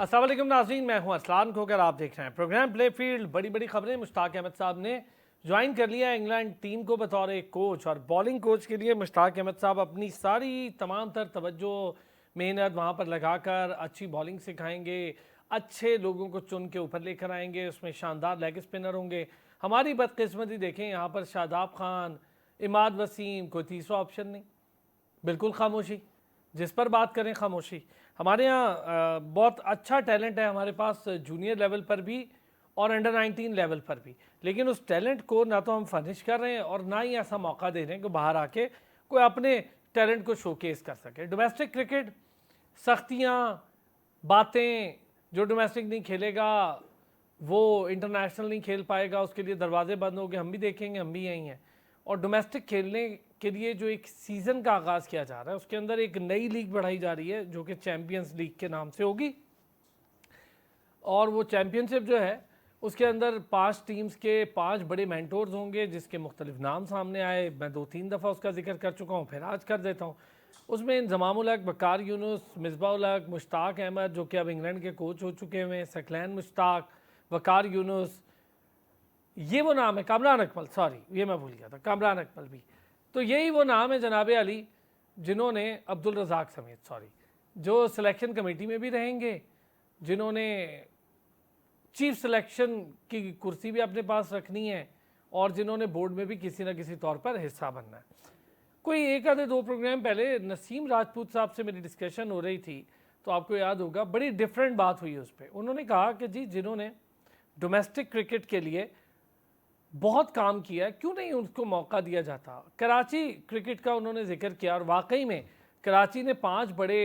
अस्सलाम वालेकुम नाज़रीन, मैं हूं अरसलान खोकर। आप देख रहे हैं प्रोग्राम प्ले फील्ड। बड़ी बड़ी खबरें। मुश्ताक अहमद साहब ने ज्वाइन कर लिया इंग्लैंड टीम को बतौर एक कोच, और बॉलिंग कोच के लिए मुश्ताक अहमद साहब अपनी सारी तमाम तर तवज्जो मेहनत वहाँ पर लगाकर अच्छी बॉलिंग सिखाएंगे, अच्छे लोगों को चुन के ऊपर लेकर आएंगे, उसमें शानदार लेग स्पिनर होंगे। हमारी बदकिस्मती देखें, यहाँ पर शादाब खान, इमाद वसीम, कोई तीसरा ऑप्शन नहीं, बिल्कुल खामोशी। जिस पर बात करें खामोशी। हमारे यहाँ बहुत अच्छा टैलेंट है हमारे पास, जूनियर लेवल पर भी और अंडर 19 लेवल पर भी, लेकिन उस टैलेंट को ना तो हम फर्निश कर रहे हैं और ना ही ऐसा मौका दे रहे हैं कि बाहर आके कोई अपने टैलेंट को शोकेस कर सके। डोमेस्टिक क्रिकेट, सख्तियाँ, बातें, जो डोमेस्टिक नहीं खेलेगा वो इंटरनेशनल नहीं खेल पाएगा, उसके लिए दरवाजे बंद हो गए। हम भी देखेंगे, हम भी यही हैं। और डोमेस्टिक खेलने के लिए जो एक सीज़न का आगाज़ किया जा रहा है, उसके अंदर एक नई लीग बढ़ाई जा रही है जो कि चैम्पियंस लीग के नाम से होगी। और वो चैम्पियनशिप जो है उसके अंदर 5 टीम्स के 5 बड़े मेंटोर्स होंगे, जिसके मुख्तलिफ नाम सामने आए। मैं 2-3 दफ़ा उसका जिक्र कर चुका हूँ, फिर आज कर देता हूँ। उसमें इंज़माम उल हक, वकार यूनुस, मिसबाह उल हक, मुश्ताक अहमद जो कि अब इंग्लैंड के कोच हो चुके हुए हैं, सकलैन मुश्ताक, वकार यूनुस, ये वो नाम है। कामरान अकमल, सॉरी ये मैं भूल गया था, कामरान अकमल भी। तो यही वो नाम है जनाब अली, जिन्होंने अब्दुल रज़ाक समेत, सॉरी, जो सिलेक्शन कमेटी में भी रहेंगे, जिन्होंने चीफ सिलेक्शन की कुर्सी भी अपने पास रखनी है, और जिन्होंने बोर्ड में भी किसी न किसी तौर पर हिस्सा बनना है। कोई एक आधे 2 प्रोग्राम पहले नसीम राजपूत साहब से मेरी डिस्कशन हो रही थी, तो आपको याद होगा बड़ी डिफरेंट बात हुई उस पर। उन्होंने कहा कि जी, जिन्होंने डोमेस्टिक क्रिकेट के लिए बहुत काम किया है, क्यों नहीं उनको मौका दिया जाता। कराची क्रिकेट का उन्होंने जिक्र किया, और वाकई में कराची ने 5 बड़े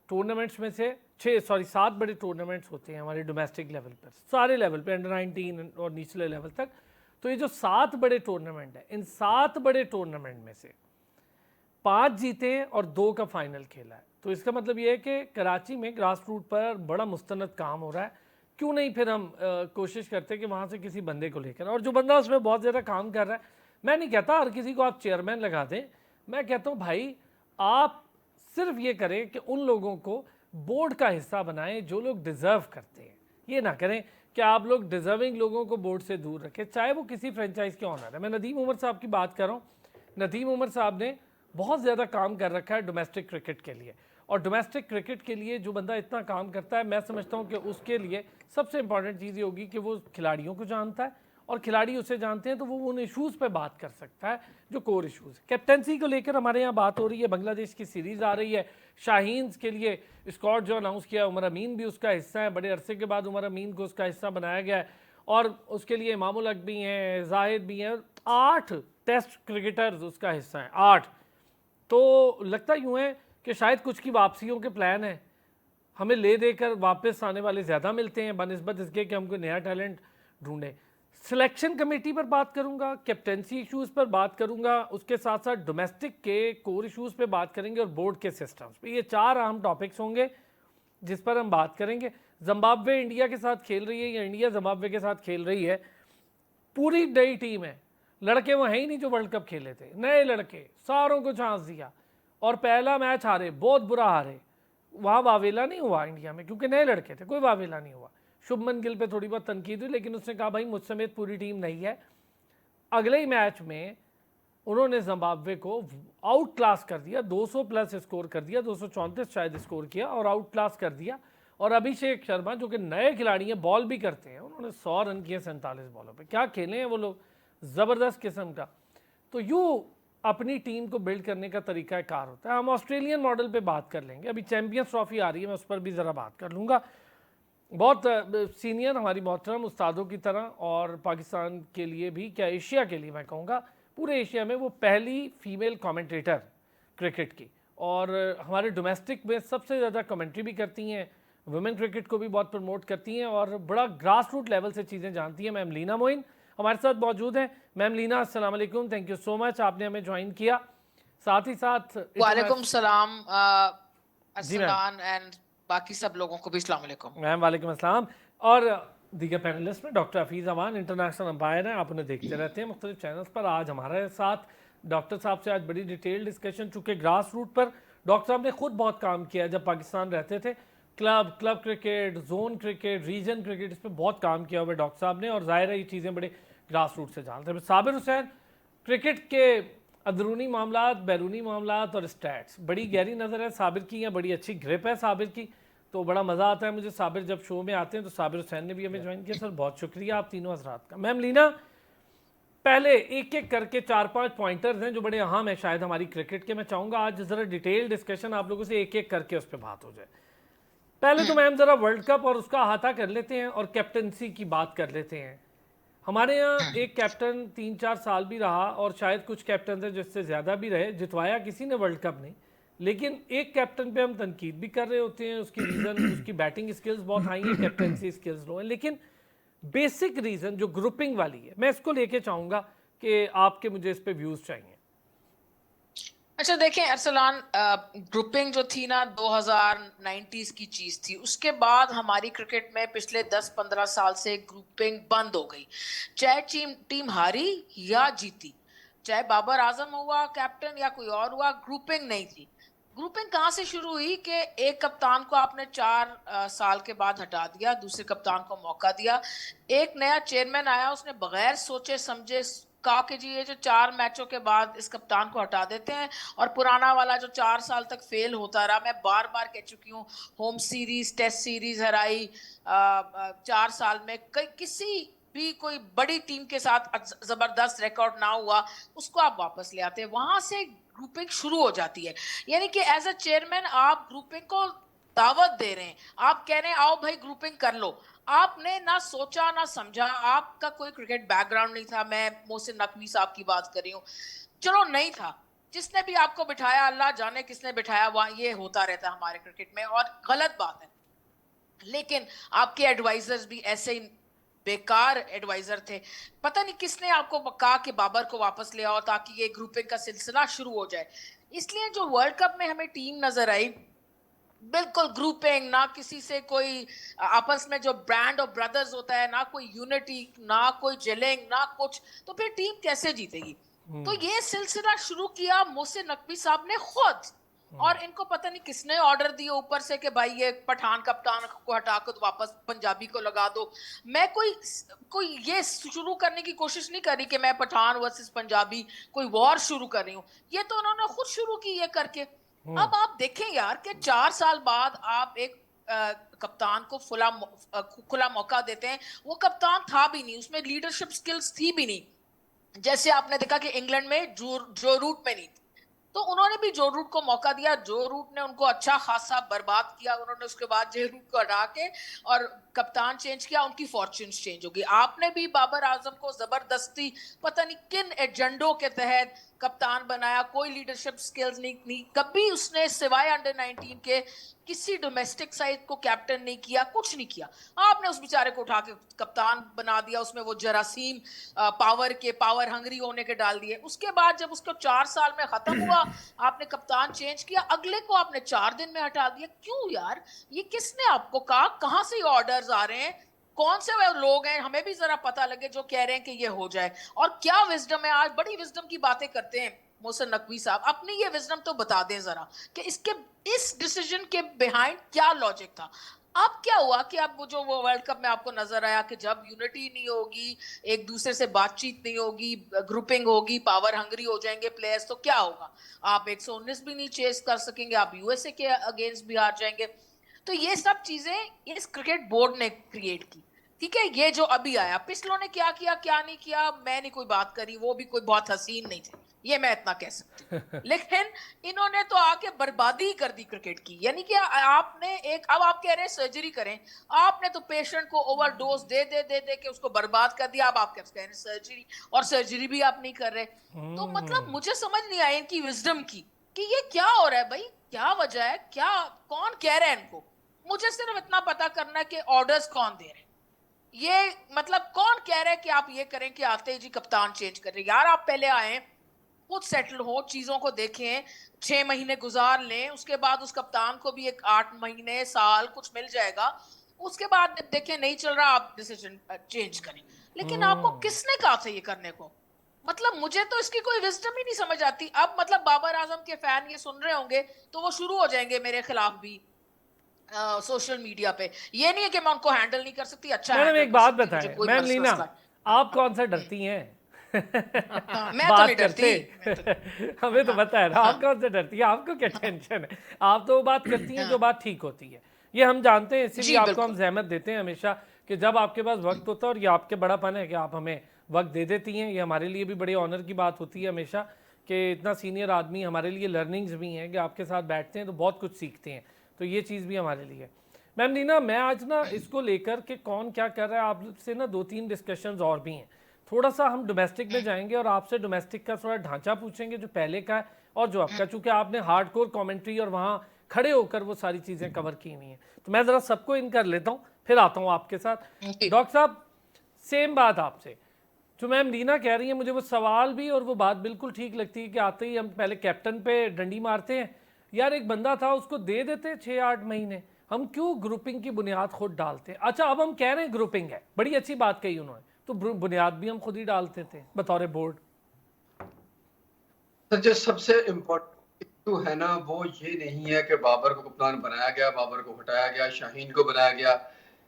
टूर्नामेंट्स में से 7 बड़े टूर्नामेंट्स होते हैं हमारे डोमेस्टिक लेवल पर, सारे लेवल पे, अंडर 19 और निचले लेवल तक। तो ये जो 7 बड़े टूर्नामेंट हैं, इन 7 बड़े टूर्नामेंट में से 5 जीते हैं और 2 का फाइनल खेला है। तो इसका मतलब ये है कि कराची में ग्रास रूट पर बड़ा मुस्तनद काम हो रहा है। क्यों नहीं फिर हम कोशिश करते कि वहाँ से किसी बंदे को लेकर, और जो बंदा उसमें बहुत ज़्यादा काम कर रहा है, मैं नहीं कहता हर किसी को आप चेयरमैन लगा दें, मैं कहता हूँ भाई आप सिर्फ ये करें कि उन लोगों को बोर्ड का हिस्सा बनाएं जो लोग डिज़र्व करते हैं। ये ना करें कि आप लोग डिज़र्विंग लोगों को बोर्ड से दूर रखें, चाहे वो किसी फ्रेंचाइज के ऑनर है। मैं नदीम उमर साहब की बात कर रहा हूँ। नदीम उमर साहब ने बहुत ज़्यादा काम कर रखा है डोमेस्टिक क्रिकेट के लिए, और डोमेस्टिक क्रिकेट के लिए जो बंदा इतना काम करता है, मैं समझता हूँ कि उसके लिए सबसे इंपॉर्टेंट चीज़ ये होगी कि वो खिलाड़ियों को जानता है, और खिलाड़ी उसे जानते हैं तो वो उन इशूज़ पे बात कर सकता है जो कोर इशूज़। कैप्टनसी को लेकर हमारे यहाँ बात हो रही है, बांग्लादेश की सीरीज़ आ रही है, शाहीन्स के लिए स्क्वाड जो अनाउंस किया, उमर अमीन भी उसका हिस्सा है। बड़े अरसे के बाद उमर अमीन को उसका हिस्सा बनाया गया है, और उसके लिए इमाम उल हक भी हैं, जाहिद भी हैं, 8 टेस्ट क्रिकेटर्स उसका हिस्सा हैं, 8। तो लगता यूँ है कि शायद कुछ की वापसियों के प्लान है, हमें ले देकर वापस आने वाले ज़्यादा मिलते हैं बनस्बत इसके कि हम कोई नया टैलेंट ढूंढें। सिलेक्शन कमेटी पर बात करूंगा, कैप्टनसी इश्यूज़ पर बात करूंगा, उसके साथ साथ डोमेस्टिक के कोर इश्यूज़ पे बात करेंगे, और बोर्ड के सिस्टम्स पे। ये 4 अहम टॉपिक्स होंगे जिस पर हम बात करेंगे। जिम्बाब्वे इंडिया के साथ खेल रही है या इंडिया जिम्बाब्वे के साथ खेल रही है, पूरी नई टीम है, लड़के वो हैं ही नहीं जो वर्ल्ड कप खेले थे, नए लड़के, सारों को चांस दिया, और पहला मैच हारे, बहुत बुरा हारे। वहाँ वावेला नहीं हुआ इंडिया में, क्योंकि नए लड़के थे, कोई वावेला नहीं हुआ। शुभमन गिल पे थोड़ी बहुत तनकीद हुई, लेकिन उसने कहा भाई मुझ समेत पूरी टीम नहीं है। अगले ही मैच में उन्होंने जिम्बाब्वे को आउट क्लास कर दिया, 200 प्लस स्कोर कर दिया, 234 शायद स्कोर किया, और आउट क्लास कर दिया। और अभिषेक शर्मा जो कि नए खिलाड़ी हैं, बॉल भी करते हैं, उन्होंने 100 रन किए 47 बॉलों पे। क्या खेले हैं वो लोग, ज़बरदस्त किस्म का। तो यूँ अपनी टीम को बिल्ड करने का तरीका कार होता है। हम ऑस्ट्रेलियन मॉडल पे बात कर लेंगे, अभी चैंपियंस ट्रॉफी आ रही है, मैं उस पर भी ज़रा बात कर लूँगा। बहुत सीनियर हमारी मोहतरम उस्तादों की तरह, और पाकिस्तान के लिए भी, क्या एशिया के लिए मैं कहूँगा, पूरे एशिया में वो पहली फ़ीमेल कमेंटेटर क्रिकेट की, और हमारे डोमेस्टिक में सबसे ज़्यादा कमेंट्री भी करती हैं, वुमेन क्रिकेट को भी बहुत प्रमोट करती हैं, और बड़ा ग्रास रूट लेवल से चीज़ें जानती हैं। मैम लीना मोइन हमारे साथ मौजूद हैं। मैम लीना, अस्सलाम वालेकुम, थैंक यू सो मच, आपने हमें ज्वाइन किया। साथ ही साथ वालेकुम सलाम जी मैम। अरसलान एंड बाकी सब लोगों को भी अस्सलाम वालेकुम। मैम वालेकुम अस्सलाम। और दीगर पैनलिस्ट में डॉक्टर हफीज़ अमान, इंटरनेशनल अंपायर हैं, आप उन्हें देखते रहते हैं मुख्तलिफ चैनल्स पर। आज हमारे साथ डॉक्टर साहब से आज बड़ी डिटेल डिस्कशन, चूँकि ग्रास रूट पर डॉक्टर साहब ने खुद बहुत काम किया। जब पाकिस्तान रहते थे club cricket, zone cricket, region cricket, इस पर बहुत काम किया हुआ है डॉक्टर साहब ने, और जाहिर है ये चीज़ें बड़े ग्रास रूट से जानते हैं। साबिर हुसैन, क्रिकेट के अंदरूनी मामलात, बैरूनी मामलात और स्टैट्स, बड़ी गहरी नज़र है साबिर की, या बड़ी अच्छी ग्रिप है साबिर की, तो बड़ा मज़ा आता है मुझे साबिर जब शो में आते हैं। तो साबिर हुसैन ने भी हमें ज्वाइन किया। सर बहुत शुक्रिया आप तीनों हजरात का। मैम लीना, पहले एक एक करके 4-5 पॉइंटर्स हैं जो बड़े अहम है शायद हमारी क्रिकेट के, मैं चाहूँगा आज ज़रा डिटेल डिस्कशन आप लोगों से एक एक करके उस पर बात हो जाए। पहले तो मैम ज़रा वर्ल्ड कप और उसका अहाता कर लेते हैं और कैप्टनसी की बात कर लेते हैं। हमारे यहाँ एक कैप्टन 3-4 साल भी रहा, और शायद कुछ कैप्टन थे जिससे ज़्यादा भी रहे, जितवाया किसी ने वर्ल्ड कप नहीं, लेकिन एक कैप्टन पे हम तनकीद भी कर रहे होते हैं, उसकी रीज़न उसकी बैटिंग स्किल्स बहुत हाई हैं, कैप्टनसी स्किल्स लो हैं, लेकिन बेसिक रीज़न जो ग्रुपिंग वाली है, मैं इसको लेके चाहूँगा कि आपके मुझे इस पे व्यूज़ चाहिए। अच्छा देखें अरसलान, ग्रुपिंग जो थी ना 2090s की चीज थी, उसके बाद हमारी क्रिकेट में पिछले 10-15 साल से ग्रुपिंग बंद हो गई। चाहे टीम हारी या जीती, चाहे बाबर आजम हुआ कैप्टन या कोई और हुआ, ग्रुपिंग नहीं थी। ग्रुपिंग कहाँ से शुरू हुई कि एक कप्तान को आपने 4 साल के बाद हटा दिया, दूसरे कप्तान को मौका दिया, एक नया चेयरमैन आया, उसने बगैर सोचे समझे कहा कि जी ये जो 4 मैचों के बाद इस कप्तान को हटा देते हैं, और पुराना वाला जो 4 साल तक फेल होता रहा, मैं बार बार कह चुकी हूँ, होम सीरीज टेस्ट सीरीज हराई 4 साल में, किसी भी कोई बड़ी टीम के साथ जबरदस्त रिकॉर्ड ना हुआ, उसको आप वापस ले आते हैं। वहां से ग्रुपिंग शुरू हो जाती है। यानी कि एज अ चेयरमैन आप ग्रुपिंग को दावत दे रहे हैं, आप कह रहे हैं आओ भाई ग्रुपिंग कर लो। आपने ना सोचा ना समझा, आपका कोई क्रिकेट बैकग्राउंड नहीं था, मैं मोहसिन नकवी साहब की बात कर रही हूँ, चलो नहीं था, जिसने भी आपको बिठाया अल्लाह जाने किसने बिठाया, वहां ये होता रहता है हमारे क्रिकेट में और गलत बात है। लेकिन आपके एडवाइजर्स भी ऐसे ही बेकार एडवाइजर थे, पता नहीं किसने आपको कहा कि बाबर को वापस ले आओ ताकि ये ग्रुपिंग का सिलसिला शुरू हो जाए। इसलिए जो वर्ल्ड कप में हमें टीम नजर आई, बिल्कुल ग्रुपिंग, ना किसी से कोई आपस में जो ब्रांड ऑफ ब्रदर्स होता है, ना कोई यूनिटी, ना कोई जेलिंग, ना कुछ, तो फिर टीम कैसे जीतेगी। तो ये सिलसिला शुरू किया मोहसिन नकवी साहब ने खुद, और इनको पता नहीं किसने ऑर्डर दिए ऊपर से कि भाई ये पठान कप्तान को हटा कर वापस पंजाबी को लगा दो। मैं कोई कोई ये शुरू करने की कोशिश नहीं कर रही कि मैं पठान वर्सेस पंजाबी कोई वॉर शुरू कर रही हूँ, ये तो उन्होंने खुद शुरू की ये करके। अब आप देखें यार कि 4 साल बाद आप एक कप्तान को खुला मौका देते हैं। वो कप्तान था भी नहीं, उसमें लीडरशिप स्किल्स थी भी नहीं, जैसे आपने देखा कि इंग्लैंड में जो रूट में नहीं थी, तो उन्होंने भी जो रूट को मौका दिया, जो रूट ने उनको अच्छा खासा बर्बाद किया, उन्होंने उसके बाद जे रूट को हटा के और कप्तान चेंज किया, उनकी फॉर्च्यून्स चेंज होगी। आपने भी बाबर आजम को जबरदस्ती पता नहीं किन एजेंडों के तहत कप्तान बनाया, कोई लीडरशिप स्किल्स नहीं, कभी उसने सिवाय अंडर 19 के किसी डोमेस्टिक साइड को कैप्टन नहीं किया, कुछ नहीं किया। आपने उस बेचारे को उठा के कप्तान बना दिया, उसमें वो जरासीम पावर हंगरी होने के डाल दिए। उसके बाद जब उसको 4 साल में खत्म हुआ, आपने कप्तान चेंज किया, अगले को आपने 4 दिन में हटा दिया। क्यों यार, ये किसने आपको कहा, कहां से ये ऑर्डर्स आ रहे हैं, कौन से वो लोग हैं, हमें भी जरा पता लगे जो कह रहे हैं कि ये हो जाए। और क्या विजडम है, आज बड़ी विजडम की बातें करते हैं मोहसिन नकवी साहब, अपनी ये विजडम तो बता दें जरा कि इसके इस डिसीजन के बिहाइंड क्या लॉजिक था। अब क्या हुआ कि अब वो जो वो वर्ल्ड कप में आपको नजर आया कि जब यूनिटी नहीं होगी, एक दूसरे से बातचीत नहीं होगी, ग्रुपिंग होगी, पावर हंगरी हो जाएंगे प्लेयर्स, तो क्या होगा, आप 119 भी नहीं चेस कर सकेंगे, आप यूएसए के अगेंस्ट भी हार जाएंगे। तो ये सब चीजें इस क्रिकेट बोर्ड ने क्रिएट की। ठीक है, ये जो अभी आया, पिछलों ने क्या किया क्या नहीं किया मैं नहीं कोई बात करी, वो भी कोई बहुत हसीन नहीं थे, ये मैं इतना कह सकती हूँ। लेकिन इन्होंने तो आके बर्बादी कर दी क्रिकेट की। यानी कि आपने एक, अब आप कह रहे हैं सर्जरी करें, आपने तो पेशेंट को ओवरडोज दे के उसको बर्बाद कर दिया, अब आप क्या कह रहे हैं सर्जरी, और सर्जरी भी आप नहीं कर रहे। तो मतलब मुझे समझ नहीं आई इनकी विजडम की कि ये क्या हो रहा है भाई, क्या वजह है, क्या कौन कह रहा है इनको। मुझे सिर्फ इतना पता करना है कि ऑर्डर्स कौन दे रहे हैं, ये मतलब कौन कह रहा है कि आप ये करें कि आते ही जी कप्तान चेंज कर रहे हैं। यार आप पहले आए, खुद सेटल हो, चीजों को देखें, 6 महीने गुजार लें, उसके बाद उस कप्तान को भी एक 8 महीने साल कुछ मिल जाएगा, उसके बाद देखें नहीं चल रहा आप डिसीजन चेंज करें। लेकिन आपको किसने कहा था ये करने को, मतलब मुझे तो इसकी कोई विजडम ही नहीं समझ आती। अब मतलब बाबर आजम के फैन ये सुन रहे होंगे तो वो शुरू हो जाएंगे मेरे खिलाफ भी सोशल मीडिया पे। ये नहीं है कि मैं उनको हैंडल नहीं कर सकती, अच्छा मैडम हैंडल एक कर बात सकती, मुझे बताएं, कोई मैम लीना, मसला आप कौन सा डरती हैं? मैं तो नहीं बात डरती, करते मैं तो हमें तो हाँ पता है ना, हाँ आप कौन सा डरती है, आपको क्या टेंशन है? आप तो वो बात करती हैं जो हाँ बात ठीक होती है, ये हम जानते हैं, इसीलिए जी आपको हम बिल्कुल। जहमत देते हैं हमेशा कि जब आपके पास वक्त होता है, और ये आपके बड़ापन है कि आप हमें वक्त दे देती हैं, ये हमारे लिए भी बड़ी ऑनर की बात होती है हमेशा कि इतना सीनियर आदमी, हमारे लिए लर्निंग्स भी हैं कि आपके साथ बैठते हैं तो बहुत कुछ सीखते हैं, तो ये चीज़ भी हमारे लिए। मैम नीना, मैं आज ना इसको लेकर के कौन क्या कर रहा है आपसे ना 2-3 डिस्कशंस और भी हैं, थोड़ा सा हम डोमेस्टिक में जाएंगे और आपसे डोमेस्टिक का थोड़ा ढांचा पूछेंगे जो पहले का है और जो आपका, चूंकि आपने हार्डकोर कमेंट्री और वहाँ खड़े होकर वो सारी चीज़ें कवर की हुई हैं, तो मैं ज़रा सबको इन कर लेता हूँ, फिर आता हूँ आपके साथ। जी डॉक्टर साहब, सेम बात आपसे, जो मैम लीना कह रही है, मुझे वो सवाल भी और वो बात बिल्कुल ठीक लगती है कि आते ही हम पहले कैप्टन पे डंडी मारते हैं। यार एक बंदा था, उसको दे देते 6-8 महीने, हम क्यों ग्रुपिंग की बुनियाद खुद डालते हैं? अच्छा, अब हम कह रहे हैं ग्रुपिंग है, बड़ी अच्छी बात कही उन्होंने, तो बुनियाद भी हम खुद ही डालते थे बतौर बोर्ड। सर, जो सबसे इम्पोर्टेंट इशू है ना, वो ये नहीं है कि बाबर को कप्तान बनाया गया, बाबर को हटाया गया, शाहीन को बनाया गया।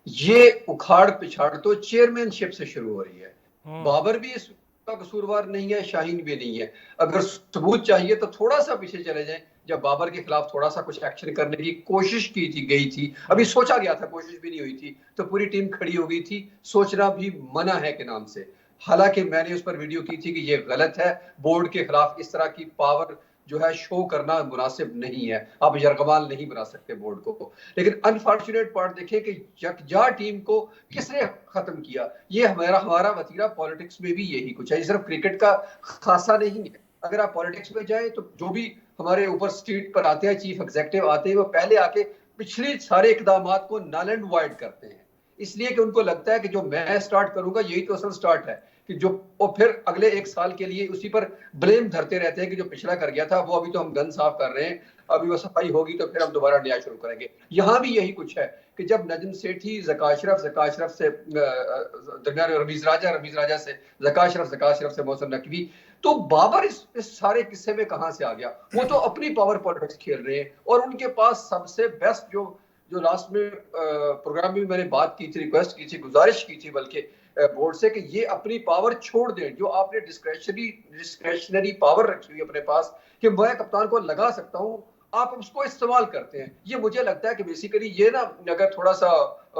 ये उखाड़ पिछाड़ तो चेयरमैनशिप से शुरू हो रही है। बाबर भी इसका कसूरवार नहीं है, शाहीन भी नहीं है। अगर सबूत चाहिए तो थोड़ा सा पीछे चले जाएं, जब बाबर के खिलाफ थोड़ा सा कुछ एक्शन करने की कोशिश की थी, गई थी, अभी सोचा गया था, कोशिश भी नहीं हुई थी, तो पूरी टीम खड़ी हो गई थी। सोचना भी मना है के नाम से। हालांकि मैंने उस पर वीडियो की थी कि ये गलत है, बोर्ड के खिलाफ इस तरह की पावर जो है शो करना मुनासिब नहीं है, आप यरगमाल नहीं बना सकते बोर्ड को। लेकिन अनफॉर्चुनेट पार्ट देखें कि यकजा टीम को किसने खत्म किया। ये हमारा हमारा वतीरा पॉलिटिक्स में भी यही कुछ है, सिर्फ क्रिकेट का खासा नहीं है। अगर आप पॉलिटिक्स में जाए तो जो भी हमारे ऊपर स्ट्रीट पर आते हैं, चीफ एग्जीक्यूटिव आते हैं, वो पहले आके पिछले सारे इकदाम को नल एंड वाइड करते हैं, इसलिए कि उनको लगता है कि जो मैं स्टार्ट करूंगा यही तो असल स्टार्ट है, कि जो और फिर अगले एक साल के लिए उसी पर ब्लेम धरते रहते हैं कि जो पिछला कर गया था वो अभी तो हम गन साफ कर रहे हैं, अभी वो सफाई होगी तो फिर हम दोबारा नया शुरू करेंगे। यहाँ भी यही कुछ है कि जब नजम सेठी जका अशरफ से दरमियान रमीज राजा से जका अशरफ से मोहसिन नकवी, तो बाबर इस सारे किस्से में कहां से आ गया? वो तो अपनी पावर पॉलिटिक्स खेल रहे हैं, और उनके पास सबसे बेस्ट जो जो लास्ट में प्रोग्राम में मैंने बात की थी, रिक्वेस्ट की थी, गुजारिश की थी बल्कि बोर्ड से, कि ये अपनी पावर छोड़ दें, जो आपने डिस्क्रेशनरी पावर रखी हुई अपने पास कि मैं कप्तान को लगा सकता हूं, आप उसको इस्तेमाल करते हैं। ये मुझे लगता है कि बेसिकली ये ना, अगर थोड़ा सा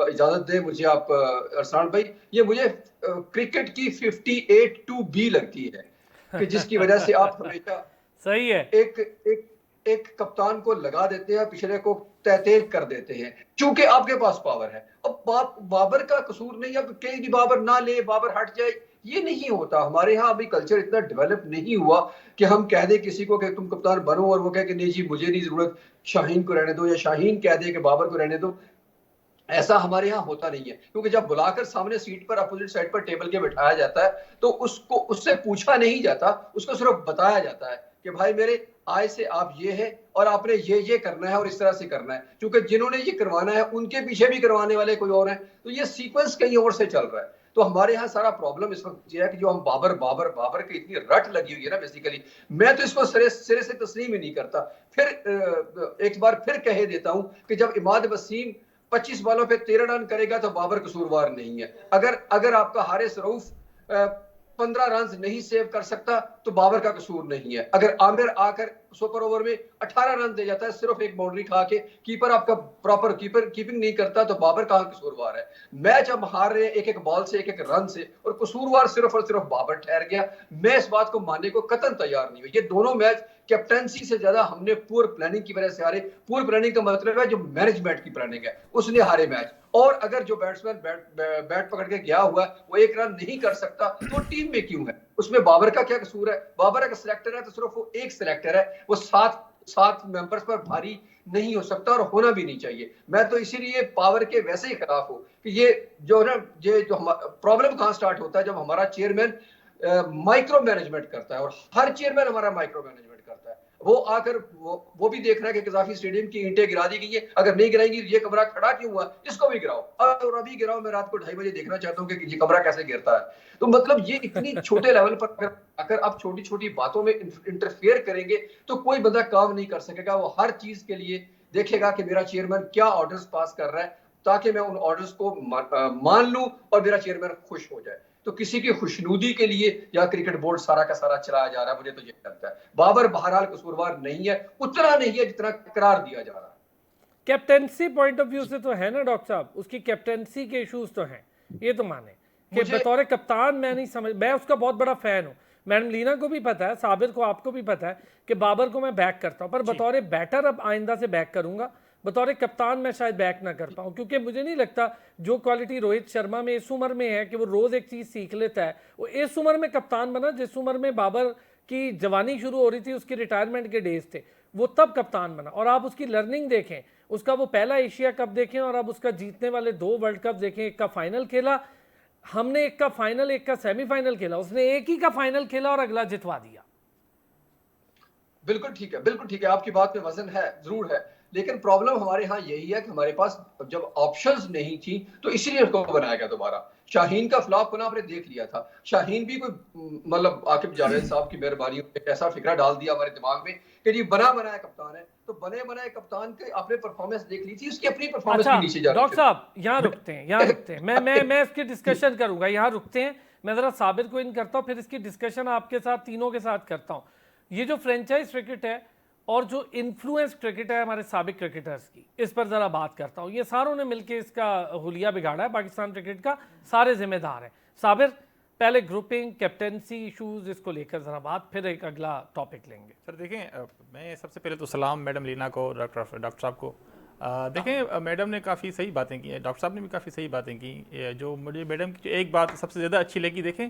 इजाजत दें मुझे आप अरसान भाई, ये मुझे क्रिकेट की 58-2B लगती है, कि जिसकी वजह से आप हमेशा सही है। एक एक एक कप्तान को लगा देते हैं, पिछले को तहतेज कर देते हैं, क्योंकि आपके पास पावर है। अब बाबर का कसूर नहीं है, कहीं भी बाबर ना ले, बाबर हट जाए, ये नहीं होता। हमारे यहाँ अभी कल्चर इतना डेवलप नहीं हुआ कि हम कह दें किसी को कि तुम कप्तान बनो, और वो कहे कि नहीं जी मुझे नहीं जरूरत, शाहीन को रहने दो, या शाहीन कह दे कि बाबर को रहने दो। ऐसा हमारे यहाँ होता नहीं है, क्योंकि जब बुलाकर सामने सीट पर अपोजिट साइड पर टेबल के बिठाया जाता है तो उसको उससे पूछा नहीं जाता, उसको सिर्फ बताया जाता है कि भाई मेरे आय से आप ये है और आपने ये करना है और इस तरह से करना है, क्योंकि जिन्होंने ये करवाना है उनके पीछे भी करवाने वाले कोई और हैं, तो ये सीक्वेंस कहीं और से चल रहा है। तो हमारे यहाँ सारा प्रॉब्लम इस वक्त ये है कि जो हम बाबर बाबर बाबर की इतनी रट लगी हुई है ना, बेसिकली मैं तो इसको सिरे से तस्लीम ही नहीं करता। फिर एक बार फिर कह देता हूं कि जब इमाद वसीम 25 बॉलों पे 13 रन करेगा तो बाबर कसूरवार नहीं है। अगर आपका हारिस रऊफ 15 रन नहीं सेव कर सकता तो बाबर का कसूर नहीं है। अगर आमिर आकर सुपर ओवर में 18 रन दे जाता है सिर्फ एक बाउंड्री खा के, कीपर आपका प्रॉपर कीपिंग नहीं करता, तो बाबर कहां कसूरवार है? मैच हम हार रहे हैं एक एक बॉल से, एक एक रन से, और कसूरवार सिर्फ और सिर्फ बाबर ठहर गया। मैं इस बात को मानने को कतई तैयार नहीं हूं। ये दोनों मैच कैप्टनसी से ज्यादा हमने पूर प्लानिंग की वजह से हारे। पूर प्लानिंग का मतलब है जो मैनेजमेंट की प्लानिंग है, उसने हारे मैच। और अगर जो बैट्समैन बैट पकड़ के गया हुआ वो एक रन नहीं कर सकता तो टीम में क्यों है? उसमें बाबर का क्या कसूर है? बाबर अगर सिलेक्टर है तो सिर्फ वो एक सिलेक्टर है, वो सात मेंबर्स पर भारी नहीं हो सकता और होना भी नहीं चाहिए। मैं तो इसीलिए पावर के वैसे ही खिलाफ हूं कि ये जो ना, ये जो प्रॉब्लम कहां स्टार्ट होता है जब हमारा चेयरमैन माइक्रो मैनेजमेंट करता है, और हर चेयरमैन हमारा माइक्रो मैनेजमेंट करता है। वो आकर वो भी देख रहा है कि कजाफी स्टेडियम की ईंटें गिरा दी गई है, अगर नहीं गिराएंगी ये कमरा खड़ा क्यों हुआ, इसको भी गिराओ, और अभी गिराओ। मैं रात को 2:30 बजे देखना चाहता हूँ कि ये कमरा कैसे गिरता है। तो मतलब ये इतनी छोटे लेवल पर अगर आप छोटी छोटी बातों में इंटरफेयर करेंगे तो कोई बंदा काम नहीं कर सकेगा। वो हर चीज के लिए देखेगा कि मेरा चेयरमैन क्या ऑर्डर्स पास कर रहा है, ताकि मैं उन ऑर्डर्स को मान लूं और मेरा चेयरमैन खुश हो जाए। तो किसी की खुशनुदी के लिए या क्रिकेट बोर्ड सारा का सारा चलाया जा रहा है, मुझे तो ये लगता है। बाबर बहरहाल कसूरवार नहीं है, उतना नहीं है जितना करार दिया जा रहा है। कैप्टेंसी पॉइंट ऑफ व्यू से तो है ना डॉक्टर साहब, उसकी कैप्टेंसी के इश्यूज तो हैं, ये तो माने कि बतौर कप्तान मैं नहीं समझ, मैं उसका बहुत बड़ा फैन हूँ, मैडम लीना को भी पता है, साबिर को, आपको भी पता है कि बाबर को मैं बैक करता हूँ, पर बतौर बैटर अब आइंदा से बैक करूंगा, बतौर कप्तान मैं शायद बैक ना कर पाऊँ, क्योंकि मुझे नहीं लगता जो क्वालिटी रोहित शर्मा में इस उम्र में है कि वो रोज एक चीज सीख लेता है, वो इस उम्र में कप्तान बना जिस उम्र में बाबर की जवानी शुरू हो रही थी, उसकी रिटायरमेंट के डेज थे, वो तब कप्तान बना। और आप उसकी लर्निंग देखें, उसका वो पहला एशिया कप देखें और अब उसका जीतने वाले 2 वर्ल्ड कप देखें, एक का फाइनल खेला हमने, एक का फाइनल, एक का सेमीफाइनल खेला, उसने एक ही का फाइनल खेला और अगला जितवा दिया। बिल्कुल ठीक है, बिल्कुल ठीक है, आपकी बात में वजन है, जरूर है, लेकिन प्रॉब्लम हमारे यहाँ यही है कि हमारे पास जब ऑप्शंस नहीं थी तो इसीलिए उसको बनाया गया दोबारा। शाहीन का फ्लॉप होना आपने देख लिया था, शाहीन भी कोई मतलब आकिब जावेद साहब की मेहरबानी ऐसा फिक्रा डाल दिया हमारे दिमाग में कि जी बना बनाया कप्तान है, तो बने बनाए कप्तान के आपने परफॉर्मेंस देख ली थी, उसकी अपनी परफॉर्मेंस भी नीचे जा रही है। डॉक्टर साहब यहाँ रुकते हैं, यहाँ रुकते हैं, मैं इसकी डिस्कशन करूंगा, यहाँ रुकते हैं, मैं जरा साबिर को इन करता हूँ, फिर इसकी डिस्कशन आपके साथ तीनों के साथ करता हूँ। ये जो फ्रेंचाइज क्रिकेट है और जो इन्फ्लुएंस क्रिकेट है हमारे साबिक क्रिकेटर्स की, इस पर जरा बात करता हूँ। ये सारों ने मिलकर इसका हुलिया बिगाड़ा है, पाकिस्तान क्रिकेट का सारे जिम्मेदार हैं। साबिर, पहले ग्रुपिंग, कैप्टेंसी इशूज, इसको लेकर जरा बात, फिर एक अगला टॉपिक लेंगे। सर देखें, मैं सबसे पहले तो सलाम मैडम लीना को, डॉक्टर साहब को। देखें, मैडम ने काफ़ी सही बातें की हैं, डॉक्टर साहब ने भी काफ़ी सही बातें की। जो मुझे मैडम की जो एक बात सबसे ज़्यादा अच्छी लगी, देखें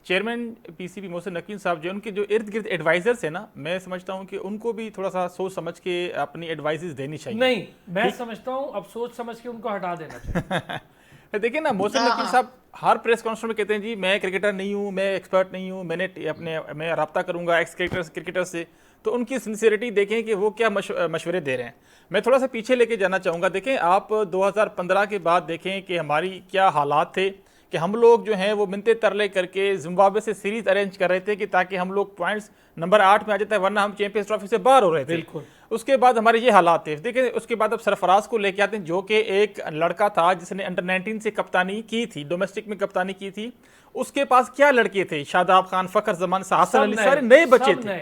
चेयरमैन पीसीबी मोहसिन नकीम साहब जो उनके जो इर्द गिर्द एडवाइजर्स है ना, मैं समझता हूँ कि उनको भी थोड़ा सा सोच समझ के अपनी एडवाइजेस देनी चाहिए। नहीं, मैं समझता हूँ अब सोच समझ के उनको हटा देना चाहिए। देखिए ना, मोहसिन नकीम साहब हर प्रेस कॉन्फ्रेंस में कहते हैं जी मैं क्रिकेटर नहीं हूँ, मैं एक्सपर्ट नहीं हूँ, मैं रब्ता करूँगा एक्स क्रिकेटर से। तो उनकी सिंसियरिटी देखें कि वो क्या मशवरे दे रहे हैं। मैं थोड़ा सा पीछे लेके जाना चाहूँगा। देखें, आप 2015 के बाद देखें कि हमारी क्या हालात थे कि हम लोग जो हैं वो मिन्नते तरले करके जिम्बाब्वे से सीरीज अरेंज कर रहे थे कि ताकि हम लोग पॉइंट्स नंबर 8 में आ जाते हैं, वरना हम चैंपियंस ट्रॉफी से बाहर हो रहे थे। बिल्कुल। उसके बाद हमारे ये हालात थे। देखिए, उसके बाद अब सरफराज को लेके आते हैं, जो कि एक लड़का था जिसने अंडर 19 से कप्तानी की थी, डोमेस्टिक में कप्तानी की थी। उसके पास क्या लड़के थे, शादाब खान, फखर जमान, हसन अली, सारे नए बच्चे थे,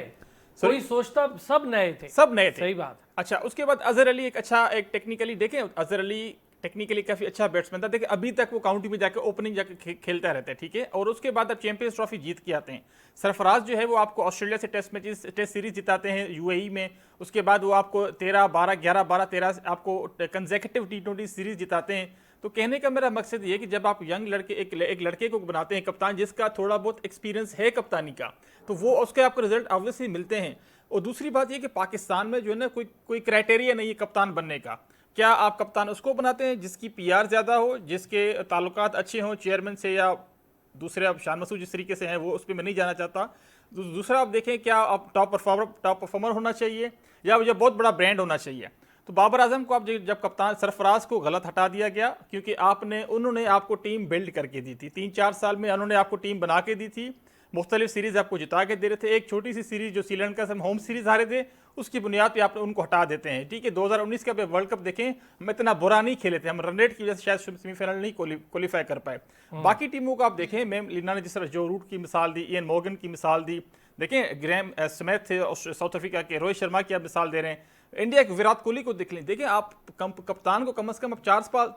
कोई सोचता, सब नए थे, सब नए थे। सही बात। अच्छा, उसके बाद अजहर अली एक अच्छा, एक टेक्निकली देखें, अजहर अली टेक्निकली काफी अच्छा बैट्समैन था। देखिए, अभी तक वो काउंटी में जाके ओपनिंग जाके खेलता रहता है, ठीक है। और उसके बाद अब चैंपियंस ट्रॉफी जीत के आते हैं। सरफराज जो है वो आपको ऑस्ट्रेलिया से टेस्ट सीरीज जिताते हैं यूएई में। उसके बाद वो आपको 13-12, 11-12, 13 आपको कंसेक्यूटिव T20 सीरीज जिताते हैं। तो कहने का मेरा मकसद ये कि जब आप यंग लड़के एक लड़के को बनाते हैं कप्तान, जिसका थोड़ा बहुत एक्सपीरियंस है कप्तानी का, तो वो उसके आपको रिजल्ट ऑब्वियसली मिलते हैं। और दूसरी बात ये कि पाकिस्तान में जो है ना कोई क्राइटेरिया नहीं है कप्तान बनने का। क्या आप कप्तान उसको बनाते हैं जिसकी पीआर ज़्यादा हो, जिसके ताल्लुकात अच्छे हों चेयरमैन से या दूसरे, अब शान मसूद जिस तरीके से हैं वो, उस पर मैं नहीं जाना चाहता। दूसरा आप देखें, क्या आप टॉप परफॉर्मर होना चाहिए या बहुत बड़ा ब्रांड होना चाहिए। तो बाबर आजम को आप जब कप्तान, सरफराज को गलत हटा दिया गया क्योंकि उन्होंने आपको टीम बिल्ड करके दी थी। 3-4 साल में उन्होंने आपको टीम बना के दी थी, मुख्तलिफ सीरीज आपको जिता के दे रहे थे। एक छोटी सी सीरीज जो श्रीलंका से हम होम सीरीज हारे थे, उसकी बुनियाद पे आप उनको हटा देते हैं, ठीक है। 2019 का वर्ल्ड कप देखें, हम इतना बुरा नहीं खेले थे, हम रन रेट की वजह से शायद सेमीफाइनल नहीं क्वालिफाई कर पाए। बाकी टीमों को आप देखें, मैम लीना ने जिस तरह जो रूट की मिसाल दी, इयन मॉर्गन की मिसाल दी, देखें ग्रैम स्मिथ थे साउथ अफ्रीका के, रोहित शर्मा की आप मिसाल दे रहे हैं, इंडिया के विराट कोहली को देख लें। देखें, आप कप्तान को कम से कम अब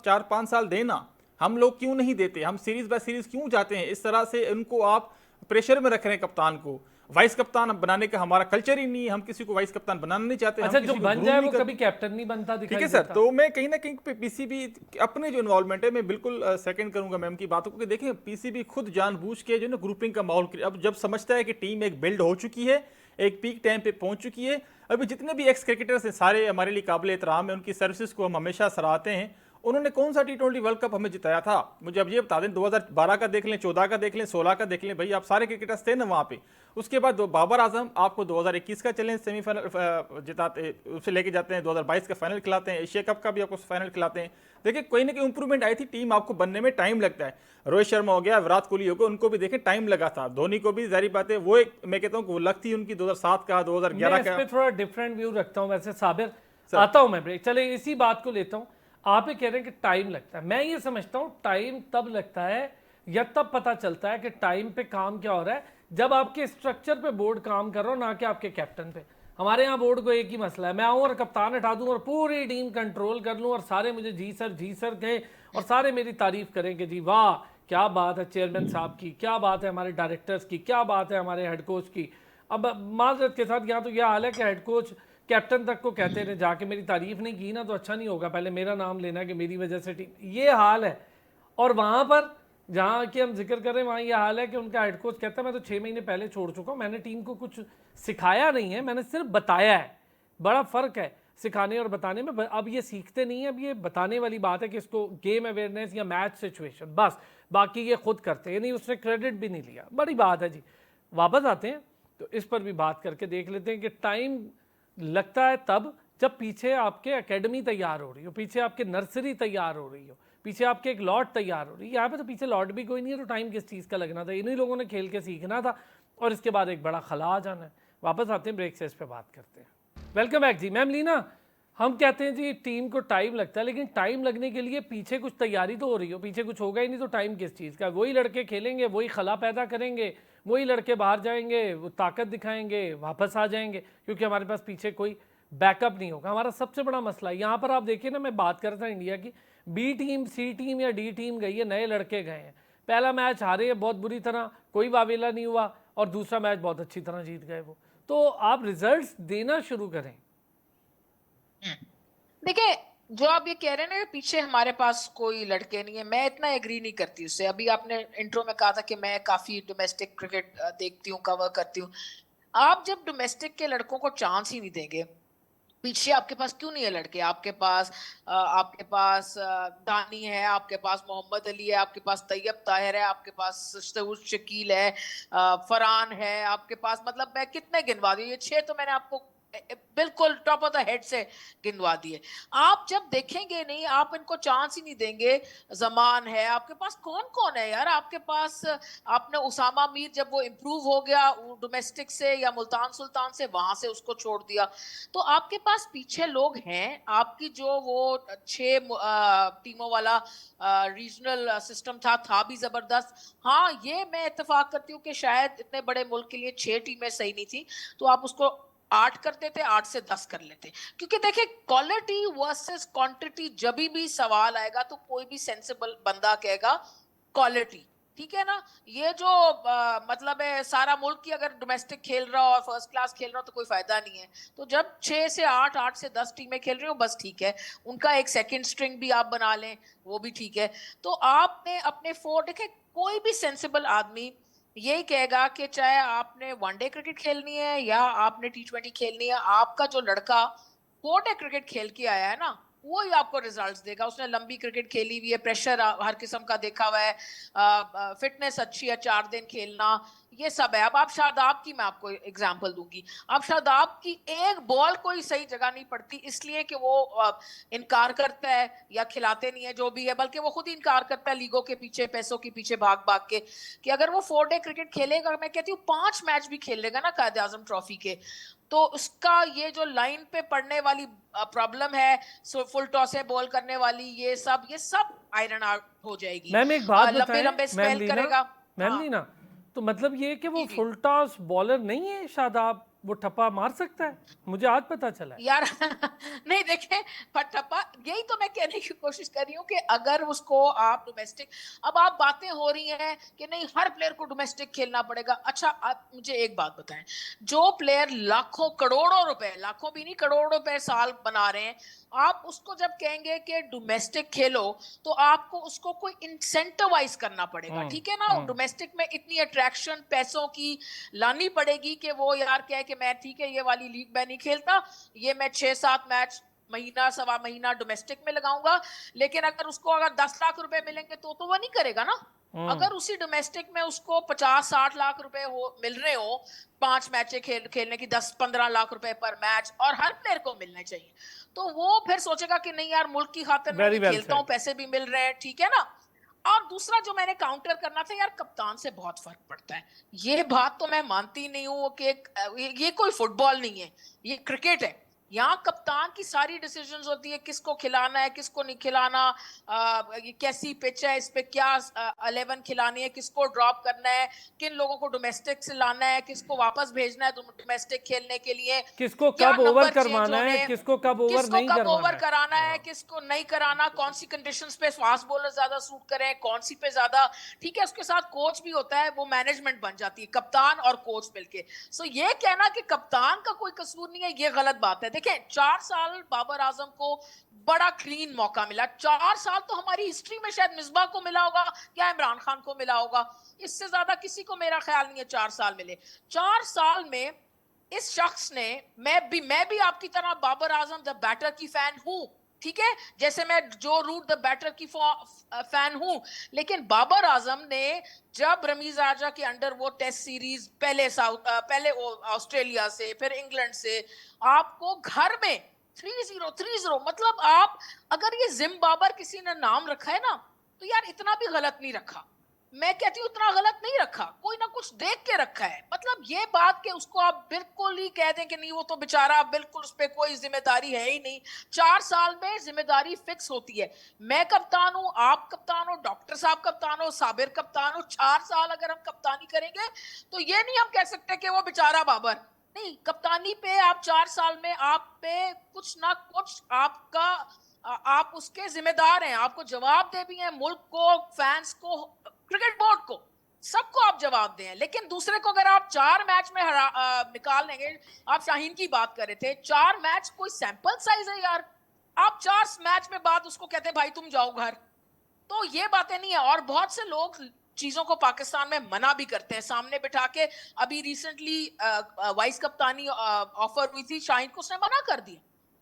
4-5 साल देना, हम लोग क्यों नहीं देते? हम सीरीज बाय सीरीज क्यों जाते हैं? इस तरह से उनको आप प्रेशर में रख रहे हैं कप्तान को। वाइस कप्तान बनाने का हमारा कल्चर ही नहीं है, हम किसी को वाइस कप्तान बनाना नहीं चाहते। अच्छा, जो बन जाए वो कभी कैप्टन नहीं बनता, ठीक है सर। तो मैं कहीं ना कहीं पीसीबी अपने जो इन्वॉल्वमेंट है, मैं बिल्कुल सेकंड करूंगा मैम की बातों को कि देखें, पीसीबी खुद जानबूझ के जो ना ग्रुपिंग का माहौल, अब जब समझता है कि टीम एक बिल्ड हो चुकी है, एक पीक टाइम पे पहुंच चुकी है, अभी जितने भी एक्स क्रिकेटर्स हैं सारे हमारे लिए काबिल एहतराम है, उनकी सर्विसेज को हम हमेशा सराहते हैं। उन्होंने कौन सा T20 वर्ल्ड कप हमें जिताया था? मुझे अब ये बता दें, 2012 का देख लें, 14 का देख लें, 16 का देख लें, भाई आप सारे क्रिकेटर्स थे ना वहाँ पे। उसके बाद बाबर आजम आपको 2021 का चैलेंज सेमीफाइनल जिताते, उसे लेके जाते हैं, 2022 का फाइनल खिलाते हैं, एशिया कप का भी आपको फाइनल खिलाते हैं। देखिए, कोई ना कोई इंप्रूवमेंट आई थी, टीम आपको बनने में टाइम लगता है। रोहित शर्मा हो गया, विराट कोहली हो गया, उनको भी देखें टाइम लगा था, धोनी को भी, जारी बात है वो एक, मैं कहता हूँ वो लग थी उनकी 2007 का, 2011 का। थोड़ा डिफरेंट व्यू रखता हूँ वैसे साबिर। आता हूं मैं ब्रेक, चले इसी बात को लेता हूं। आप ये कह रहे हैं कि टाइम लगता है, मैं ये समझता हूं टाइम तब लगता है या तब पता चलता है कि टाइम पे काम क्या हो रहा है, जब आपके स्ट्रक्चर पे बोर्ड काम कर रहा हो, ना कि आपके कैप्टन पे। हमारे यहाँ बोर्ड को एक ही मसला है, मैं आऊँ और कप्तान हटा दूँ और पूरी टीम कंट्रोल कर लूँ और सारे मुझे जी सर कहें और सारे मेरी तारीफ करें कि जी वाह क्या बात है चेयरमैन साहब की, क्या बात है हमारे डायरेक्टर्स की, क्या बात है हमारे हेड कोच की। अब माजरत के साथ यहाँ तो यह हाल है कि हेड कोच कैप्टन तक को कहते रहे, जाके मेरी तारीफ नहीं की ना तो अच्छा नहीं होगा, पहले मेरा नाम लेना कि मेरी वजह से टीम, ये हाल है। और वहाँ पर जहाँ की हम जिक्र करें वहाँ ये हाल है कि उनका हेड कोच कहता है मैं तो 6 महीने पहले छोड़ चुका हूँ, मैंने टीम को कुछ सिखाया नहीं है, मैंने सिर्फ बताया है। बड़ा फ़र्क है सिखाने और बताने में। अब ये सीखते नहीं है, अब ये बताने वाली बात है कि इसको गेम अवेयरनेस या मैच सिचुएशन, बस बाकी ये खुद करते हैं, नहीं उसने क्रेडिट भी नहीं लिया। बड़ी बात है जी। वापस आते हैं तो इस पर भी बात करके देख लेते हैं कि टाइम लगता है तब जब पीछे आपके एकेडमी तैयार हो रही हो, पीछे आपके नर्सरी तैयार हो रही हो, पीछे आपके एक लॉट तैयार हो रही है। यहाँ पे तो पीछे लॉट भी कोई नहीं है, तो टाइम किस चीज़ का लगना था, इन्हीं लोगों ने खेल के सीखना था और इसके बाद एक बड़ा खला आ जाना है। वापस आते हैं ब्रेक से, इस पर बात करते हैं। वेलकम बैक जी। मैम लीना, हम कहते हैं जी टीम को टाइम लगता है, लेकिन टाइम लगने के लिए पीछे कुछ तैयारी तो हो रही हो, पीछे कुछ होगा ही नहीं तो टाइम किस चीज़ का। वही लड़के खेलेंगे, वही खला पैदा करेंगे, वही लड़के बाहर जाएंगे, वो ताकत दिखाएंगे, वापस आ जाएंगे, क्योंकि हमारे पास पीछे कोई बैकअप नहीं होगा। हमारा सबसे बड़ा मसला है यहाँ पर, आप देखिए ना, मैं बात कर रहा था इंडिया की, बी टीम, सी टीम या डी टीम गई है, नए लड़के गए हैं, पहला मैच हारे हैं बहुत बुरी तरह, कोई वावेला नहीं हुआ, और दूसरा मैच बहुत अच्छी तरह जीत गए वो। तो आप रिजल्ट्स देना शुरू करें। देखिए, जो आप ये कह रहे हैं ना पीछे हमारे पास कोई लड़के नहीं है, मैं इतना एग्री नहीं करती उससे। अभी आपने इंट्रो में कहा था कि मैं काफी डोमेस्टिक क्रिकेट देखती हूँ, कवर करती हूँ। आप जब डोमेस्टिक के लड़कों को चांस ही नहीं देंगे, पीछे आपके पास क्यों नहीं है लड़के? आपके पास दानी है, आपके पास मोहम्मद अली है, आपके पास तैयब ताहिर है, आपके पास सऊद शकील है, फरहान है, आपके पास, मतलब मैं कितने गिनवा दूं, ये 6 तो मैंने आपको बिल्कुल टॉप ऑफ द हेड से गिनवा दिए। आप जब देखेंगे नहीं, आप इनको चांस ही नहीं देंगे। जमान है आपके पास, कौन कौन है यार आपके पास? आपने उसामा मीर, जब वो इम्प्रूव हो गया डोमेस्टिक से या मुल्तान सुल्तान से, वहां से उसको छोड़ दिया। तो आपके पास पीछे लोग हैं। आपकी जो वो 6 टीमों वाला रीजनल सिस्टम था भी जबरदस्त। हाँ, ये मैं इत्तेफाक करती हूँ कि शायद इतने बड़े मुल्क के लिए 6 टीमें सही नहीं थी, तो आप उसको 8 कर देते, 8 से 10 कर लेते। क्योंकि देखिए, क्वालिटी वर्सेस क्वांटिटी जब भी सवाल आएगा तो कोई भी सेंसिबल बंदा कहेगा क्वालिटी, ठीक है ना। ये जो मतलब है, सारा मुल्क की अगर डोमेस्टिक खेल रहा हो और फर्स्ट क्लास खेल रहा हो तो कोई फायदा नहीं है। तो जब 6 से 8, 8 से 10 टीमें खेल रही हो, बस ठीक है। उनका एक सेकंड स्ट्रिंग भी आप बना लें, वो भी ठीक है। तो आपने अपने 4, देखे कोई भी सेंसिबल आदमी यही कहेगा कि चाहे आपने वनडे क्रिकेट खेलनी है या आपने T20 खेलनी है, आपका जो लड़का 4 डे क्रिकेट खेल के आया है ना, वो ही आपको रिजल्ट्स देगा। उसने लंबी क्रिकेट खेली हुई है, प्रेशर हर किस्म का देखा हुआ है, फिटनेस अच्छी है, 4 दिन खेलना, ये सब है। अब आप शादाब की, मैं आपको एग्जांपल दूंगी, अब शादाब की एक बॉल कोई सही जगह नहीं पड़ती, इसलिए कि वो इनकार करता है या खिलाते नहीं है, जो भी है, बल्कि वो खुद ही इनकार करता है लीगों के पीछे, पैसों के पीछे भाग भाग के, कि अगर वो 4 डे क्रिकेट खेलेगा, मैं कहती हूँ 5 मैच भी खेल लेगा ना कायदे आजम ट्रॉफी के, तो उसका ये जो लाइन पे पड़ने वाली प्रॉब्लम है, फुल टॉस है बॉल करने वाली, ये सब आयरन आउट हो जाएगी। मैम एक बात लंबे लंबे बताएं, स्पेल करेगा। मैम लीना, तो मतलब ये कि वो फुल टॉस बॉलर नहीं है शादाब, वो ठप्पा मार सकता है? मुझे आज पता चला है यार नहीं, देखें, ठप्पा, यही तो मैं कहने की कोशिश कर रही हूँ कि अगर उसको आप डोमेस्टिक, अब आप बातें हो रही हैं कि नहीं हर प्लेयर को डोमेस्टिक खेलना पड़ेगा। अच्छा, आप मुझे एक बात बताएं, जो प्लेयर लाखों करोड़ों रुपए, लाखों भी नहीं करोड़ों रुपए साल बना रहे हैं, आप उसको जब कहेंगे कि डोमेस्टिक खेलो तो आपको उसको कोई इंसेंटिवाइज करना पड़ेगा, ठीक है ना। डोमेस्टिक में इतनी अट्रैक्शन पैसों की लानी पड़ेगी कि वो यार कहे कि मैं ठीक है ये वाली लीग मैं नहीं खेलता, ये मैं 6-7 मैच महीना सवा महीना डोमेस्टिक में लगाऊंगा। लेकिन अगर उसको अगर 10 लाख रुपए मिलेंगे तो वो नहीं करेगा ना। अगर उसी डोमेस्टिक में उसको 50-60 लाख रुपए मिल रहे हो 5 मैचें खेलने की, 10-15 लाख रुपए पर मैच, और हर प्लेयर को मिलने चाहिए, तो वो फिर सोचेगा कि नहीं यार मुल्क की खातिर मैं खेलता हूँ, पैसे भी मिल रहे हैं, ठीक है ना। और दूसरा जो मैंने काउंटर करना था यार, कप्तान से बहुत फर्क पड़ता है। ये बात तो मैं मानती नहीं हूँ कि ये कोई फुटबॉल नहीं है, ये क्रिकेट है। यहाँ कप्तान की सारी डिसीजंस होती है, किसको खिलाना है, किसको नहीं खिलाना, ये कैसी पिच है, इस पे क्या 11 खिलानी है, किसको ड्रॉप करना है, किन लोगों को डोमेस्टिक से लाना है, किसको वापस भेजना है डोमेस्टिक खेलने के लिए, किसको क्या कब ओवर नंबर चेंज करवाना है, होने, किसको कब ओवर नहीं करवाना ओवर है। कराना है, किसको नहीं कराना, कौन सी कंडीशंस पे फास्ट बॉलर ज्यादा सूट करें, कौन सी पे ज्यादा, ठीक है। उसके साथ कोच भी होता है, वो मैनेजमेंट बन जाती है, कप्तान और कोच मिलके। सो ये कहना कि कप्तान का कोई कसूर नहीं है, ये गलत बात है। देखें, 4 साल बाबर आजम को बड़ा क्लीन मौका मिला। 4 साल तो हमारी हिस्ट्री में शायद मिसबा को मिला होगा या इमरान खान को मिला होगा, इससे ज्यादा किसी को मेरा ख्याल नहीं है 4 साल मिले। 4 साल में इस शख्स ने, मैं भी आपकी तरह बाबर आजम द बैटर की फैन हूं, ठीक है, जैसे मैं जो रूट द बैटर की फैन हूं, लेकिन बाबर आजम ने जब रमीज आजा के अंडर वो टेस्ट सीरीज पहले ऑस्ट्रेलिया से, फिर इंग्लैंड से, आपको घर में 3-0 मतलब आप, अगर ये जिम बाबर किसी ने नाम रखा है ना, तो यार इतना भी गलत नहीं रखा। मैं कहती हूँ उतना गलत नहीं रखा, कोई ना कुछ देख के रखा है। मतलब ये बात कि उसको आप बिल्कुल ही कह दें कि नहीं वो तो बेचारा, बिल्कुल उस पर कोई जिम्मेदारी है ही नहीं। 4 साल में जिम्मेदारी फिक्स होती है। मैं कप्तान हूं, आप कप्तान हो, डॉक्टर साहब कप्तान हो, साबिर कप्तान हो। 4 साल अगर हम कप्तानी करेंगे तो ये नहीं हम कह सकते कि वो बेचारा बाबर नहीं। कप्तानी पे आप 4 साल में आप पे कुछ ना कुछ आपका, आप उसके जिम्मेदार हैं, आपको जवाब दे भी हैं, मुल्क को, फैंस को, क्रिकेट बोर्ड को, सबको आप जवाब दें। लेकिन दूसरे को अगर आप 4 मैच में निकाल लेंगे, आप शाहीन की बात कर रहे थे, 4 मैच कोई सैंपल साइज है यार? आप 4 मैच में बाद उसको कहते हैं भाई तुम जाओ घर, तो ये बातें नहीं है। और बहुत से लोग चीजों को पाकिस्तान में मना भी करते हैं, सामने बिठा के। अभी रिसेंटली वाइस कप्तानी ऑफर हुई थी शाहीन को, उसने मना कर दिया।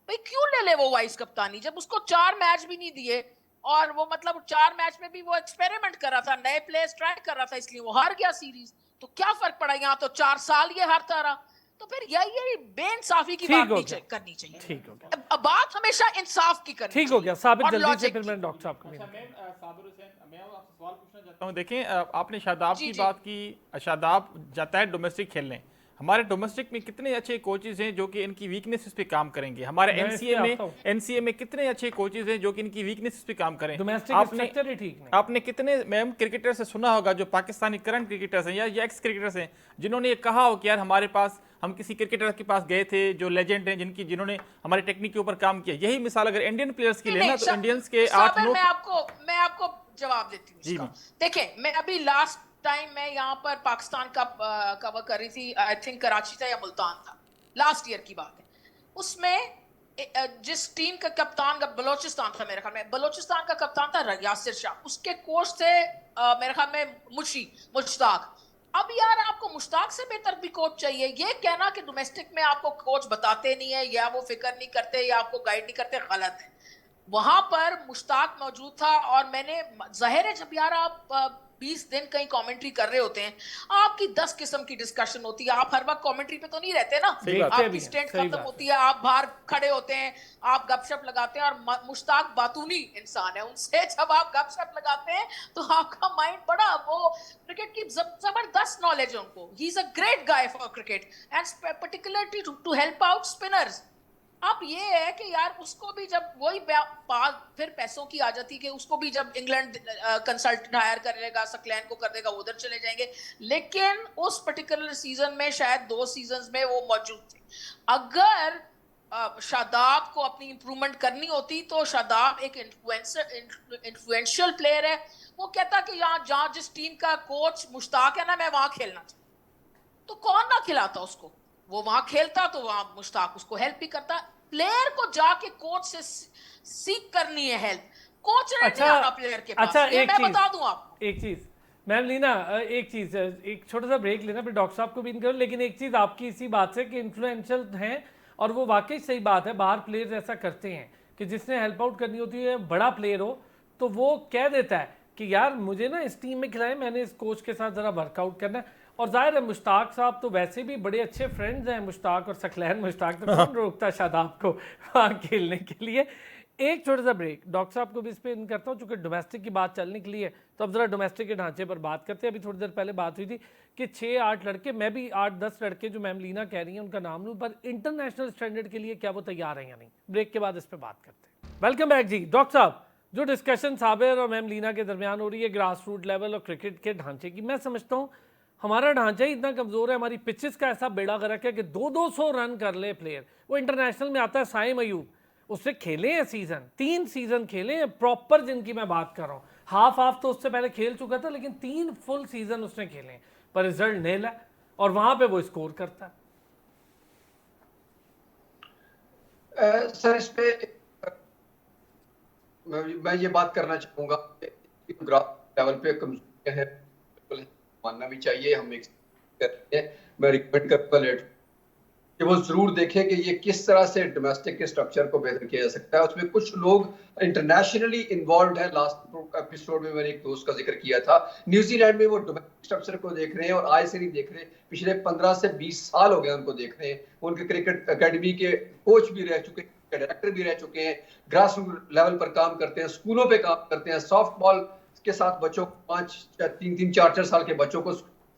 भाई क्यों ले ले वो वाइस कप्तानी, जब उसको 4 मैच भी नहीं दिए, और वो मतलब 4 मैच में भी वो एक्सपेरिमेंट कर रहा था, नए प्लेयर्स ट्राई कर रहा था, इसलिए वो हार गया सीरीज। तो क्या फर्क पड़ा, यहाँ तो 4 साल ये हारता रहा। तो फिर यही बेइंसाफी की बात नहीं करनी चाहिए। ठीक हो गया, बात हमेशा इंसाफ की करनी ठीक हो गया। साबिर और जल्दी से, लॉजिक फिर की। मैं डॉक्टर साहब को भी। साबिर हुसैन, मैं आपसे सवाल पूछना चाहता हूँ। देखें, आपने शादाब जी, की जी। बात की। शादाब जाता है डोमेस्टिक खेलने। हमारे डोमेस्टिक में कितने अच्छे कोचेज हैं जो कि इनकी वीकनेसेस पे काम करेंगे। हमारे मैं इस पे आता हूँ। एनसीए में कितने अच्छे कोचेज हैं जो कि इनकी वीकनेसेस पे काम करें। डोमेस्टिक आपने स्ट्रक्चर ही ठीक नहीं। आपने कितने मैम क्रिकेटर से सुना होगा जो पाकिस्तानी करंट क्रिकेटर्स हैं या एक्स क्रिकेटर्स हैं, जिन्होंने ये कहा हो कि यार हमारे पास, हम किसी क्रिकेटर के पास गए थे जो लेजेंड हैं, जिन्होंने हमारी टेक्निक के ऊपर काम किया। यही मिसाल अगर इंडियन प्लेयर्स की लेना तो इंडियंस के 8-9। मैं आपको जवाब देती हूँ इसका। देखिए, मैं अभी लास्ट टाइम मैं यहाँ पर पाकिस्तान का कवर कर रही थी, आई थिंक कराची था या मुल्तान था, लास्ट ईयर की बात है। उसमें जिस टीम का कप्तान का, बलोचिस्तान था मेरे ख्याल में, बलोचिस्तान का कप्तान था यासिर शाह, उसके कोच थे मेरे ख्याल में मुश्ताक। अब यार आपको मुश्ताक से बेहतर भी कोच चाहिए। ये कहना कि डोमेस्टिक में आपको कोच बताते नहीं है, या वो फिक्र नहीं करते, या आपको गाइड नहीं करते, गलत है। वहां पर मुश्ताक मौजूद था, और मैंने, जाहिर है जब यार आप 20 दिन कहीं कमेंट्री कर रहे होते हैं, आपकी 10 किस्म की डिस्कशन होती है। आप हर वक्त कमेंट्री पे तो नहीं रहते ना, आपकी स्टेंट खत्म होती है, आप बाहर खड़े होते हैं, आप गपशप लगाते हैं। और मुश्ताक बातूनी इंसान है, उनसे जब आप गपशप लगाते हैं तो आपका माइंड बड़ा, वो क्रिकेट की जबरदस्त नॉलेज है उनको। He is a great guy for cricket and particularly to help out spinners. अब ये है कि यार उसको भी जब वही बात फिर पैसों की आ जाती है कि उसको भी जब इंग्लैंड कंसल्टेंट हायर करेगा, सकलैन को कर देगा, उधर चले जाएंगे। लेकिन उस पर्टिकुलर सीजन में, शायद 2 सीजन में वो मौजूद थे। अगर शादाब को अपनी इंप्रूवमेंट करनी होती तो शादाब एक इन्फ्लुएंशियल प्लेयर है। वो कहता कि जहाँ जिस टीम का कोच मुश्ताक है ना, मैं वहां खेलना चाहता, तो कौन ना खिलाता उसको, वो वहां खेलता, तो वहां मुश्ताक उसको हेल्प भी करता। प्लेयर को जाके कोच से सीख करनी है हेल्प, कोच ने नहीं आना प्लेयर के पास। ये मैं बता दूं आपको एक चीज मैम लीना, एक चीज, एक छोटा सा ब्रेक लेना, फिर डॉक्टर साहब को भी इनकरो। लेकिन एक चीज आपकी इसी बात से कि इन्फ्लुएंशियल हैं, और वो वाकई सही बात है। बाहर प्लेयर्स ऐसा करते हैं कि जिसने हेल्प आउट करनी होती है, बड़ा प्लेयर हो तो वो कह देता है कि यार मुझे ना इस टीम में खिलाएं, मैंने इस कोच के साथ जरा वर्कआउट करना है। और जाहिर है मुश्ताक साहब तो वैसे भी बड़े अच्छे फ्रेंड्स हैं, मुश्ताक और सकलैन। मुश्ताक तो कौन रोकता शादाब को वहाँ खेलने के लिए। एक छोटा सा ब्रेक, डॉक्टर साहब को भी इस पे इन करता हूँ, चूंकि डोमेस्टिक की बात चलने के लिए, तो अब जरा डोमेस्टिक के ढांचे पर बात करते हैं। अभी थोड़ी देर पहले बात हुई थी कि 6-8 लड़के, मैं भी 8-10 लड़के जो मैम लीना कह रही हैं उनका नाम लूँ, पर इंटरनेशनल स्टैंडर्ड के लिए क्या वो तैयार हैं या नहीं, ब्रेक के बाद इस पर बात करते हैं। वेलकम बैक जी। डॉक्टर साहब, जो डिस्कशन साबिर और मैम लीना के दरमियान हो रही है ग्रास रूट लेवल और क्रिकेट के ढांचे की, मैं समझता हूँ हमारा ढांचा ही इतना कमजोर है, हमारी पिचेस का ऐसा बेड़ा गर्क है कि 200 रन कर ले प्लेयर। वो इंटरनेशनल में आता है साइम अयूब, उससे खेले हैं सीजन, 3 सीजन खेले हैं प्रॉपर, जिनकी मैं बात कर रहा हूँ। हाफ तो उससे पहले खेल चुका था, लेकिन 3 फुल सीजन उसने खेले हैं, पर रिजल्ट नील है और वहां पे वो स्कोर करता है। सर इस पे मैं ये बात करना चाहूंगा, ग्राफ लेवल पे कमजोरियां हैं, बिल्कुल मानना भी चाहिए। हम एक करते हैं, मैं रिकमेंड करूंगा लेट कि वो जरूर देखें कि ये किस तरह से डोमेस्टिक के स्ट्रक्चर को बेहतर किया जा सकता है। उसमें कुछ लोग इंटरनेशनली इन्वॉल्व है। लास्ट एपिसोड में मैंने एक दोस्त का जिक्र किया था, न्यूजीलैंड में वो डोमेस्टिक स्ट्रक्चर को देख रहे हैं और आज से नहीं देख रहे, पिछले 15 से 20 साल हो गए उनको देख रहे हैं। उनके क्रिकेट अकेडमी के कोच भी रह चुके हैं, डायरेक्टर भी रह चुके हैं, ग्रास रूट लेवल पर काम करते हैं, स्कूलों पे काम करते हैं, सॉफ्ट बॉल के साथ बच्चों को 3-3, 4-4 साल के बच्चों को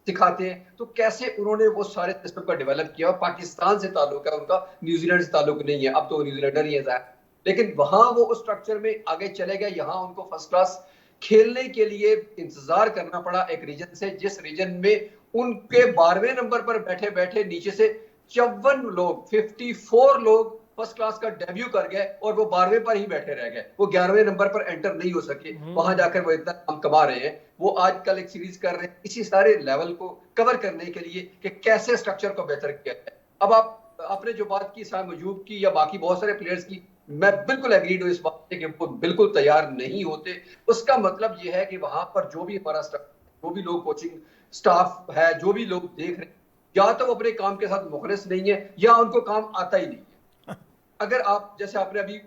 सिखाते हैं। तो कैसे उन्होंने वो सारे सिस्टम का डेवलप किया। और पाकिस्तान से ताल्लुक है उनका, न्यूजीलैंड से ताल्लुक नहीं है, अब तो न्यूजीलैंडर ही है, लेकिन वहां वो उस स्ट्रक्चर में आगे चले गए। यहाँ उनको फर्स्ट क्लास खेलने के लिए इंतजार करना पड़ा एक रीजन से, जिस रीजन में उनके 12वें नंबर पर बैठे बैठे नीचे से 54 लोग फर्स्ट क्लास का डेब्यू कर गए और वो 12वें पर ही बैठे रह गए, वो 11वें नंबर पर एंटर नहीं हो सके। वहां जाकर वो इतना काम कमा रहे हैं। वो आजकल एक सीरीज कर रहे हैं इसी सारे लेवल को कवर करने के लिए कि कैसे स्ट्रक्चर को बेहतर किया जाए। अब आपने जो बात की साइम अयूब की या बाकी बहुत सारे प्लेयर्स की, मैं बिल्कुल एग्रीड हूं इस बात से कि वो बिल्कुल तैयार नहीं होते। उसका मतलब यह है कि वहां पर जो भी हमारा स्ट्रक्चर, जो भी लोग कोचिंग स्टाफ है, जो भी लोग देख रहे हैं, या तो वो अपने काम के साथ मुखलिस नहीं है या उनको काम आता ही नहीं है। अगर आप, जैसे आपने अभी